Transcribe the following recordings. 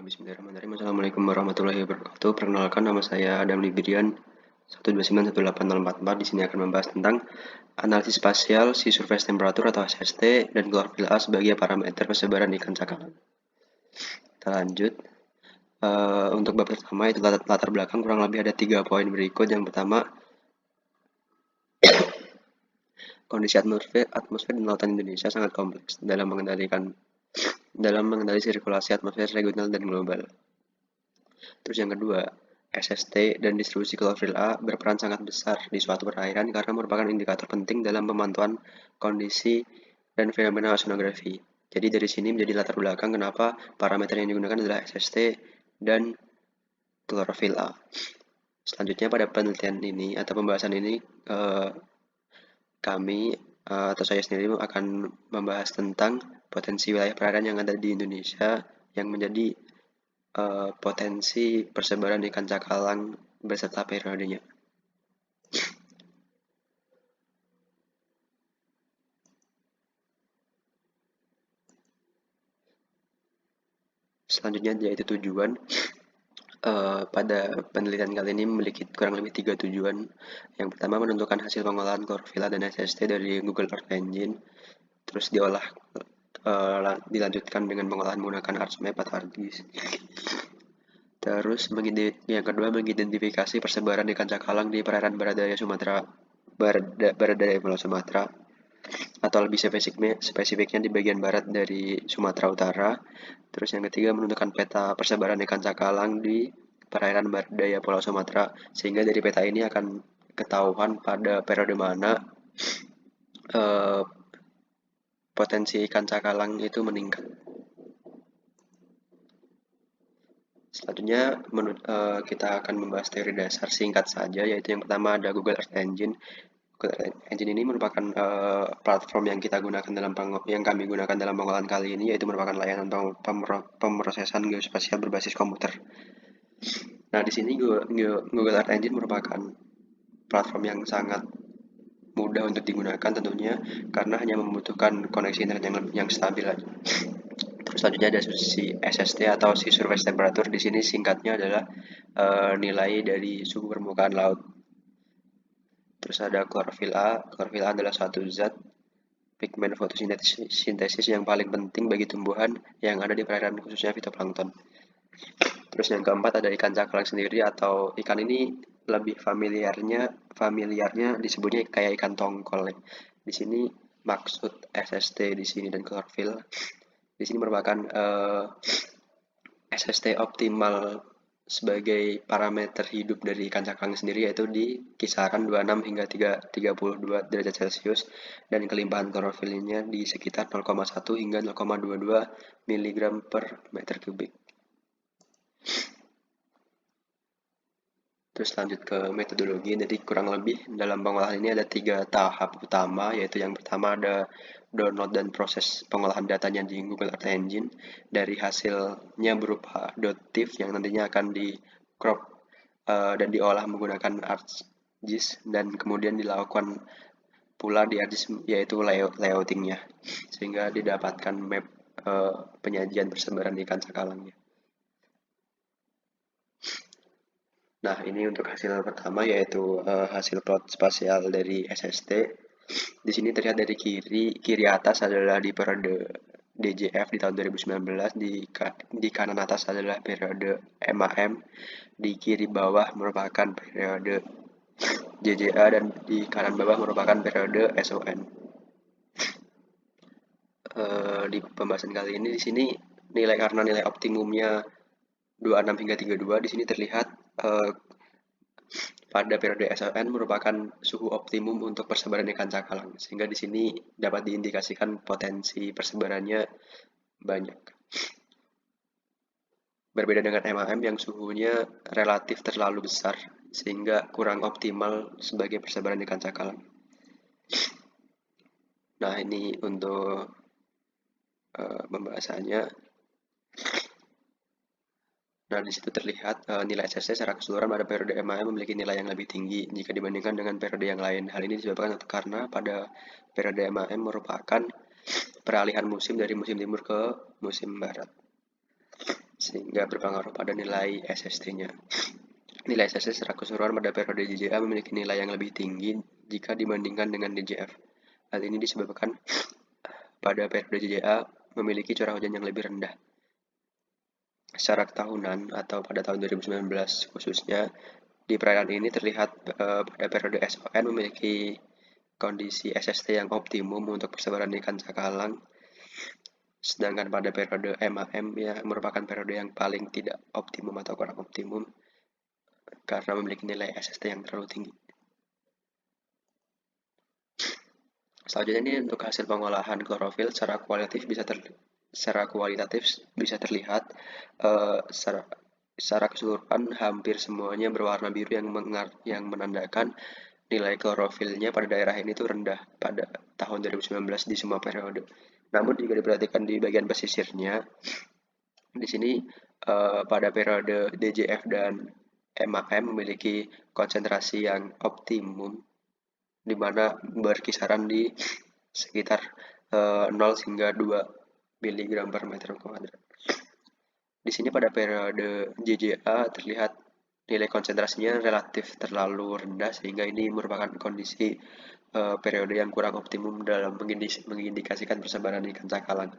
Bismillahirrahmanirrahim. Assalamualaikum warahmatullahi wabarakatuh. Perkenalkan, nama saya Adam Librian 129180444. Di sini akan membahas tentang analisis spasial Sea Surface Temperature atau SST dan klorofil A sebagai parameter persebaran ikan cakalang. Kita lanjut. Untuk bab pertama itu latar belakang, kurang lebih ada 3 poin berikut. Yang pertama, kondisi atmosfer dan lautan Indonesia sangat kompleks dalam mengendali sirkulasi atmosfer regional dan global. Terus yang kedua, SST dan distribusi klorofil A berperan sangat besar di suatu perairan karena merupakan indikator penting dalam pemantauan kondisi dan fenomena oceanografi. Jadi dari sini menjadi latar belakang kenapa parameter yang digunakan adalah SST dan klorofil A. Selanjutnya pada penelitian ini atau pembahasan ini kami atau saya sendiri akan membahas tentang potensi wilayah perairan yang ada di Indonesia yang menjadi potensi persebaran ikan cakalang beserta periodenya. Selanjutnya yaitu tujuan. Pada penelitian kali ini memiliki kurang lebih 3 tujuan. Yang pertama, menentukan hasil pengolahan klorofil A dan SST dari Google Earth Engine, terus dilanjutkan dengan pengolahan menggunakan ArcMap atau ArcGIS. Terus yang kedua, mengidentifikasi persebaran ikan cakalang di perairan baradaya Pulau Sumatera, atau lebih spesifiknya di bagian barat dari Sumatera Utara. Terus yang ketiga, menentukan peta persebaran ikan cakalang di perairan baradaya Pulau Sumatera, sehingga dari peta ini akan ketahuan pada periode mana potensi ikan cakalang itu meningkat. Selanjutnya kita akan membahas teori dasar singkat saja, yaitu yang pertama ada Google Earth Engine. Google Earth Engine ini merupakan platform yang kami gunakan dalam pengolahan kali ini, yaitu merupakan layanan pemrosesan geospasial berbasis komputer. Nah, di sini Google Earth Engine merupakan platform yang sangat mudah untuk digunakan tentunya, karena hanya membutuhkan koneksi internet yang stabil aja. Terus selanjutnya ada SST atau Sea Surface Temperature. Di sini singkatnya adalah nilai dari suhu permukaan laut. Terus ada klorofil A. Klorofil A adalah suatu zat pigmen fotosintesis yang paling penting bagi tumbuhan yang ada di perairan, khususnya fitoplankton. Terus yang keempat ada ikan cakalang sendiri, atau ikan ini lebih familiarnya disebutnya kayak ikan tongkol. Di sini maksud SST di sini dan klorofil di sini merupakan SST optimal sebagai parameter hidup dari ikan cakalang sendiri, yaitu di kisaran 26 hingga 32 derajat Celcius, dan kelimpahan klorofilnya di sekitar 0,1 hingga 0,22 mg per meter kubik. Terus lanjut ke metodologi. Jadi kurang lebih dalam pengolahan ini ada 3 tahap utama, yaitu yang pertama ada download dan proses pengolahan datanya di Google Earth Engine. Dari hasilnya berupa .tif yang nantinya akan di crop dan diolah menggunakan ArcGIS, dan kemudian dilakukan pula di ArcGIS yaitu layoutingnya, sehingga didapatkan map penyajian persebaran ikan cakalangnya. Nah, ini untuk hasil pertama, yaitu hasil plot spasial dari SST. Di sini terlihat dari kiri atas adalah di periode DJF di tahun 2019, di kanan atas adalah periode MAM, di kiri bawah merupakan periode JJA, dan di kanan bawah merupakan periode SON. Di pembahasan kali ini di sini karena nilai optimumnya 26 hingga 32, di sini terlihat pada periode SON merupakan suhu optimum untuk persebaran ikan cakalang, sehingga di sini dapat diindikasikan potensi persebarannya banyak. Berbeda dengan MAM yang suhunya relatif terlalu besar, sehingga kurang optimal sebagai persebaran ikan cakalang. Nah, ini untuk pembahasannya. Nah, di situ terlihat nilai SST secara keseluruhan pada periode MAM memiliki nilai yang lebih tinggi jika dibandingkan dengan periode yang lain. Hal ini disebabkan karena pada periode MAM merupakan peralihan musim dari musim timur ke musim barat, sehingga berpengaruh pada nilai SST-nya. Nilai SST secara keseluruhan pada periode JJA memiliki nilai yang lebih tinggi jika dibandingkan dengan DJF. Hal ini disebabkan pada periode JJA memiliki curah hujan yang lebih rendah. Secara tahunan atau pada tahun 2019 khususnya, di perairan ini terlihat pada periode SON memiliki kondisi SST yang optimum untuk persebaran ikan cakalang, sedangkan pada periode MAM ya merupakan periode yang paling tidak optimum atau kurang optimum karena memiliki nilai SST yang terlalu tinggi. Selanjutnya ini untuk hasil pengolahan klorofil secara kualitatif bisa terlihat secara keseluruhan hampir semuanya berwarna biru yang menandakan nilai klorofilnya pada daerah ini tuh rendah pada tahun 2019 di semua periode. Namun jika diperhatikan di bagian pesisirnya, di sini pada periode DJF dan MAM memiliki konsentrasi yang optimum, di mana berkisaran di sekitar 0 hingga 2 mg per meter kuadrat. Di sini pada periode JJA terlihat nilai konsentrasinya relatif terlalu rendah sehingga ini merupakan kondisi periode yang kurang optimum dalam mengindikasikan persebaran ikan cakalang.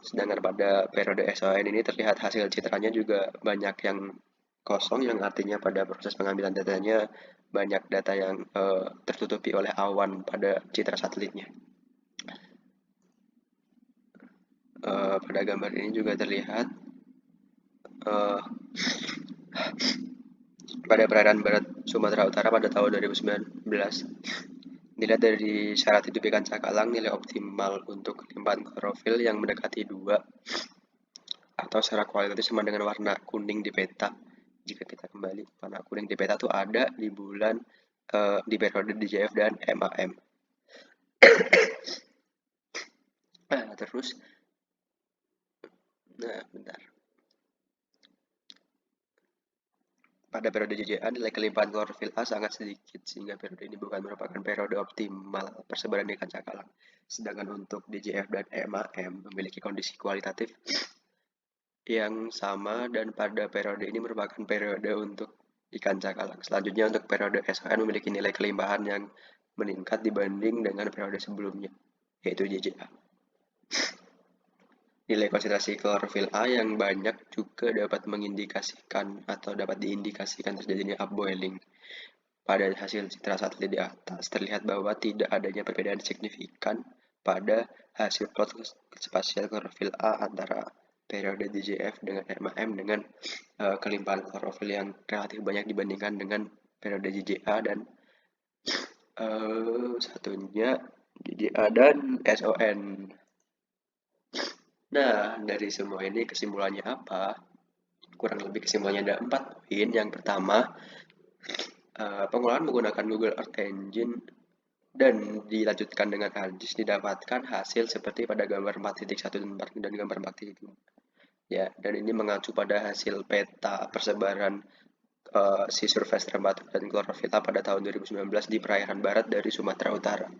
Sedangkan pada periode SON ini terlihat hasil citranya juga banyak yang kosong, yang artinya pada proses pengambilan datanya banyak data yang tertutupi oleh awan pada citra satelitnya. Pada gambar ini juga terlihat pada perairan barat Sumatera Utara pada tahun 2019. Dilihat dari syarat hidup ikan cakalang, nilai optimal untuk limpahan klorofil yang mendekati 2 atau secara kualitatif sama dengan warna kuning di peta. Jika kita kembali, warna kuning di peta itu ada di bulan di periode DJF dan MAM. Bentar. Pada periode JJA, nilai kelimpahan klorofil A sangat sedikit, sehingga periode ini bukan merupakan periode optimal persebaran ikan cakalang. Sedangkan untuk DJF dan MAM memiliki kondisi kualitatif yang sama, dan pada periode ini merupakan periode untuk ikan cakalang. Selanjutnya untuk periode SON memiliki nilai kelimpahan yang meningkat dibanding dengan periode sebelumnya, yaitu JJA. Nilai konsentrasi klorofil A yang banyak juga dapat mengindikasikan atau dapat diindikasikan terjadinya upboiling. Pada hasil citra satelit di atas terlihat bahwa tidak adanya perbedaan signifikan pada hasil plot spasial klorofil A antara periode DJF dengan MAM dengan kelimpahan klorofil yang relatif banyak dibandingkan dengan periode JJA dan satunya JJA dan SON. Nah, dari semua ini kesimpulannya apa? Kurang lebih kesimpulannya ada 4 poin. Yang pertama, pengolahan menggunakan Google Earth Engine dan dilanjutkan dengan ArcGIS didapatkan hasil seperti pada gambar 4.1 dan gambar 4.2. Ya, dan ini mengacu pada hasil peta persebaran sea surface temperature dan klorofila pada tahun 2019 di perairan barat dari Sumatera Utara.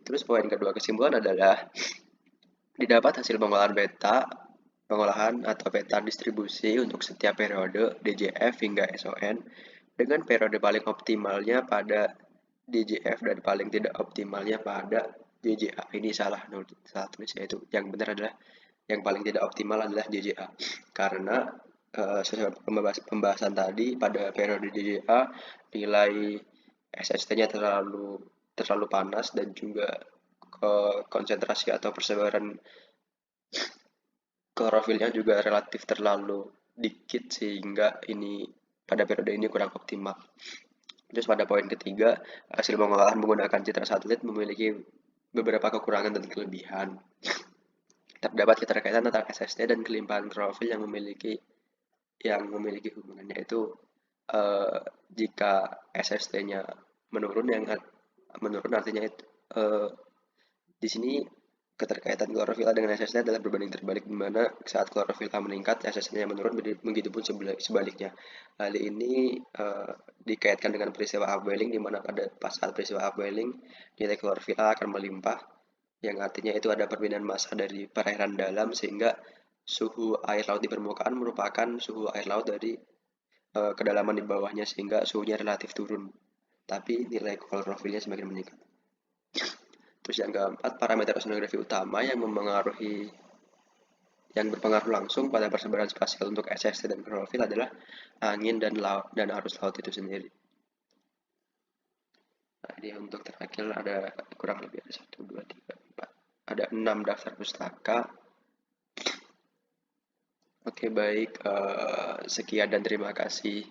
Terus poin kedua kesimpulan adalah didapat hasil pengolahan atau peta distribusi untuk setiap periode DJF hingga SON dengan periode paling optimalnya pada DJF dan paling tidak optimalnya pada JJA. Ini salah tulis, yaitu yang benar adalah yang paling tidak optimal adalah JJA karena sesuai pembahasan tadi pada periode JJA nilai SST-nya terlalu panas dan juga konsentrasi atau persebaran klorofilnya juga relatif terlalu dikit sehingga ini pada periode ini kurang optimal. Terus pada poin ketiga, hasil pengolahan menggunakan citra satelit memiliki beberapa kekurangan dan kelebihan. Terdapat keterkaitan antara SST dan kelimpahan klorofil yang memiliki hubungannya, yaitu jika SST-nya menurun artinya di sini keterkaitan klorofil A dengan SST adalah berbanding terbalik, di mana saat klorofil A meningkat, SST-nya menurun, begitupun sebaliknya. Hal ini dikaitkan dengan peristiwa upwelling, di mana pada saat peristiwa upwelling, nilai klorofil A akan melimpah, yang artinya itu ada perpindahan massa dari perairan dalam, sehingga suhu air laut di permukaan merupakan suhu air laut dari kedalaman di bawahnya sehingga suhunya relatif turun, tapi nilai klorofilnya semakin meningkat. Terus yang keempat, parameter oceanografi utama yang berpengaruh langsung pada persebaran spasial untuk SST dan klorofil adalah angin dan laut dan arus laut itu sendiri. Nah, ini untuk terakhir ada kurang lebih ada 1, 2, 3, 4. Ada 6 daftar pustaka. Oke, baik. Sekian dan terima kasih.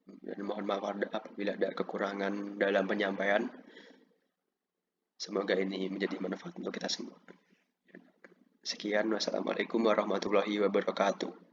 Dan mohon maaf apabila ada kekurangan dalam penyampaian. Semoga ini menjadi manfaat untuk kita semua. Sekian, wassalamualaikum warahmatullahi wabarakatuh.